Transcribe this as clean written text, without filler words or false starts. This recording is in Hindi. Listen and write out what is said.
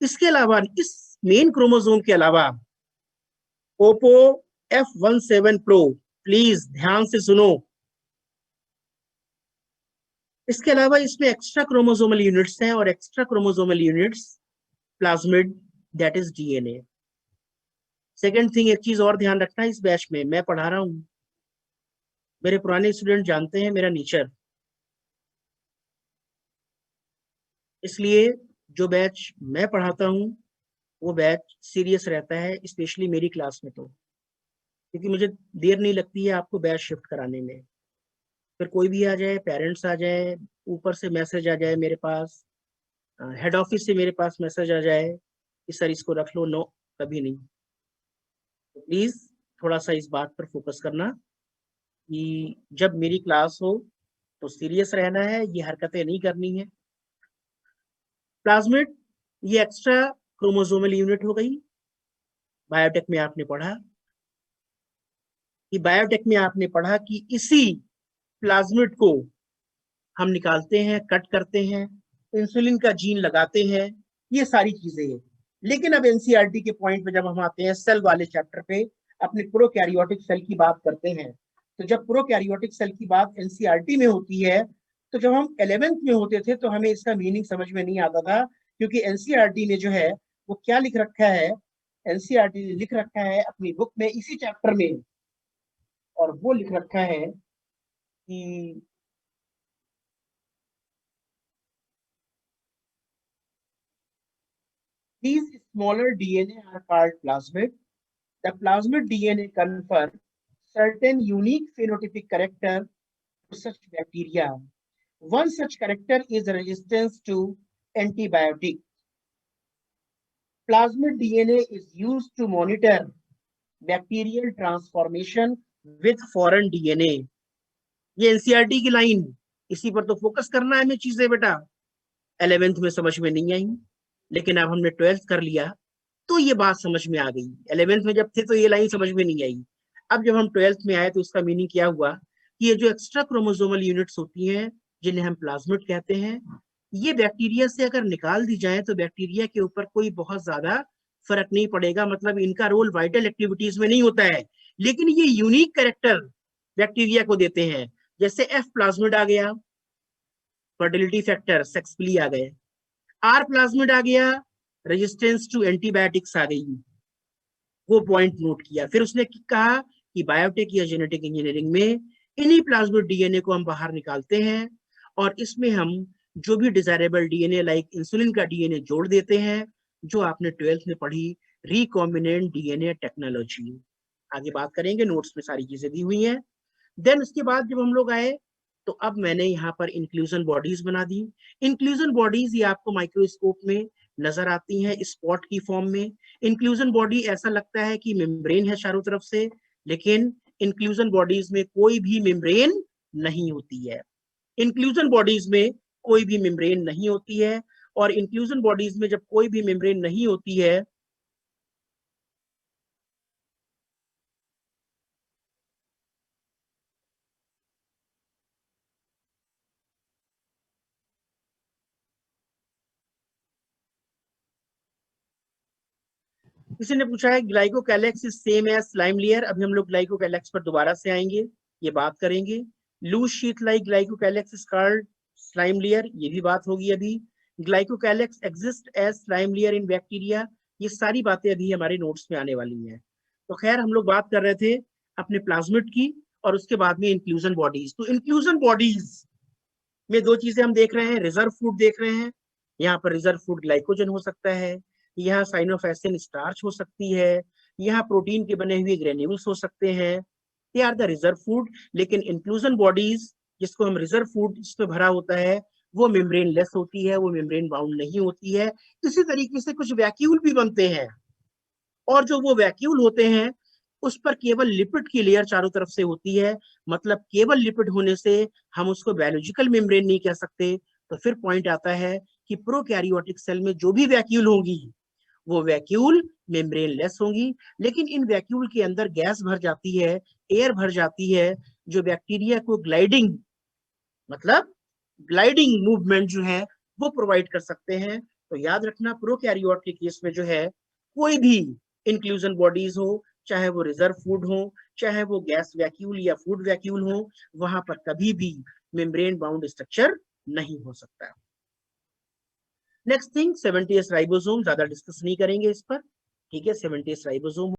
इसके अलावा इस मेन क्रोमोसोम के अलावा ओप्पो F17 प्रो, प्लीज ध्यान से सुनो, इसके अलावा इसमें एक्स्ट्रा क्रोमोसोमल यूनिट्स हैं और extra chromosomal units plasmid, that is DNA. Second thing, एक चीज और ध्यान रखना, इस बैच में मैं पढ़ा रहा हूं, मेरे पुराने स्टूडेंट जानते हैं मेरा नेचर, इसलिए जो बैच मैं पढ़ाता हूं वो बैच सीरियस रहता है, स्पेशली मेरी क्लास में, तो क्योंकि मुझे देर नहीं लगती है आपको बैच शिफ्ट कराने में। फिर कोई भी आ जाए, पेरेंट्स आ जाए, ऊपर से मैसेज आ जाए मेरे पास, हेड ऑफिस से मेरे पास मैसेज आ जाए कि सर इसको रख लो, नो, कभी नहीं। तो प्लीज थोड़ा सा इस बात पर फोकस करना कि जब मेरी क्लास हो तो सीरियस रहना है, ये हरकतें नहीं करनी है। प्लाज्मिड ये एक्स्ट्रा क्रोमोसोमल यूनिट हो गई। बायोटेक में आपने पढ़ा कि इसी प्लाज्मिड को हम निकालते हैं, कट करते हैं, इंसुलिन का जीन लगाते हैं, ये सारी चीजें हैं। लेकिन अब एनसीईआरटी के पॉइंट पे जब हम आते हैं, सेल वाले चैप्टर पे, अपने प्रोकैरियोटिक सेल की बात करते हैं, तो जब प्रोकैरियोटिक सेल की बात एनसीईआरटी में होती है, तो जब हम 11th में होते थे तो हमें इसका मीनिंग समझ में नहीं आता था, क्योंकि एनसीईआरटी ने जो है वो क्या लिख रखा है, एनसीईआरटी ने लिख रखा है अपनी बुक में इसी चैप्टर में, और वो लिख रखा है कि these smaller DNA are called plasmid. The plasmid DNA confer certain unique phenotypic character to such bacteria. One such character is resistance to antibiotic. Plasmid DNA is used to monitor bacterial transformation with foreign DNA. ये एनसीईआरटी की लाइन, इसी पर तो फोकस करना है हमें चीजें बेटा। 11th में समझ में नहीं आई, लेकिन अब हमने 12th कर लिया तो ये बात समझ में आ गई। 11th में जब थे तो ये लाइन समझ में नहीं आई, अब जब हम 12th में आए तो इसका मीनिंग क्या हुआ कि ये जो एक्स्ट्रा क्रोमोसोमल यूनिट्स होती हैं जिन्हें हम प्लाज्मिड कहते हैं, ये बैक्टीरिया से अगर निकाल दी जाए तो बैक्टीरिया के ऊपर कोई बहुत ज्यादा फर्क नहीं पड़ेगा, मतलब इनका रोल वाइटल एक्टिविटीज में नहीं होता है, लेकिन ये यूनिक कैरेक्टर बैक्टीरिया को देते हैं। जैसे एफ प्लाज्मिड आ गया, फर्टिलिटी फैक्टर, सेक्स प्ली आ गए, आर प्लाज्मिड आ गया, रेजिस्टेंस टू एंटीबायोटिक्स आ गई, वो पॉइंट नोट किया। फिर उसने कहा कि बायोटेक या जेनेटिक इंजीनियरिंग में इन्हीं प्लाज्मिड डीएनए को हम बाहर निकालते हैं और इसमें हम जो भी डिजायरेबल डीएनए लाइक इंसुलिन का डीएनए जोड़ देते हैं, जो आपने 12th में पढ़ी, रिकॉम्बिनेंट डीएनए टेक्नोलॉजी। आगे बात करेंगे, नोट्स में सारी चीजें दी हुई हैं। देन उसके बाद जब हम लोग आए तो अब मैंने यहाँ पर इंक्लूजन बॉडीज बना दी। इंक्लूजन बॉडीज ये आपको माइक्रोस्कोप में नजर आती हैं स्पॉट की फॉर्म में। इंक्लूजन बॉडी ऐसा लगता है कि मेम्ब्रेन है चारों तरफ से, लेकिन इंक्लूजन बॉडीज में कोई भी मेम्ब्रेन नहीं होती है। इंक्लूजन बॉडीज में कोई भी मेम्ब्रेन नहीं होती है, और इंक्लूजन बॉडीज में जब कोई भी मेम्ब्रेन नहीं होती है किसी ने पूछा है glycocalyx is same as slime layer. अभी हम लोग ग्लाइकोकैलेक्स पर दोबारा से आएंगे, ये बात करेंगे। Loose sheet like glycocalyx is called slime layer, ये भी बात होगी अभी। Glycocalyx exist as slime layer in bacteria, ये सारी बातें अभी हमारे नोट्स में आने वाली हैं। तो खैर हम लोग बात कर रहे थे अपने प्लाज्मिड की और उसके बाद में इंक्लूजन बॉडीज। तो इंक्लूजन बॉडीज में दो चीजें हम देख रहे हैं, रिजर्व फूड देख रहे हैं। यहाँ पर रिजर्व फूड ग्लाइकोजन हो सकता है, यहाँ साइनोफेसिन स्टार्च हो सकती है, यहाँ प्रोटीन के बने हुए ग्रेन्यूल्स हो सकते हैं, ये आर द रिजर्व फूड। लेकिन इंक्लूजन बॉडीज जिसको हम रिजर्व फूड जिसमें भरा होता है वो मेम्ब्रेन लेस होती है, वो मेम्ब्रेन बाउंड नहीं होती है। इसी तरीके से कुछ वैक्यूल भी बनते हैं, और जो वो वैक्यूल होते हैं उस पर केवल लिपिड की लेयर चारों तरफ से होती है, मतलब केवल लिपिड होने से हम उसको बायोलॉजिकल मेम्ब्रेन नहीं कह सकते। तो फिर पॉइंट आता है कि प्रोकैरियोटिक सेल में जो भी वैक्यूल होंगी वो वैक्यूल मेम्ब्रेन लेस होंगी, लेकिन इन वैक्यूल के अंदर गैस भर जाती है, एयर भर जाती है, जो बैक्टीरिया को ग्लाइडिंग, मतलब ग्लाइडिंग मूवमेंट जो है वो प्रोवाइड कर सकते हैं। तो याद रखना प्रोकैरियोट के केस में जो है कोई भी इंक्लूजन बॉडीज हो, चाहे वो रिजर्व फूड हो, चाहे वो गैस वैक्यूल या फूड वैक्यूल हो, वहां पर कभी भी मेम्ब्रेन बाउंड स्ट्रक्चर नहीं हो सकता। नेक्स्ट थिंग 70s राइबोसोम, ज्यादा डिस्कस नहीं करेंगे इस पर, ठीक है। 70s ribosome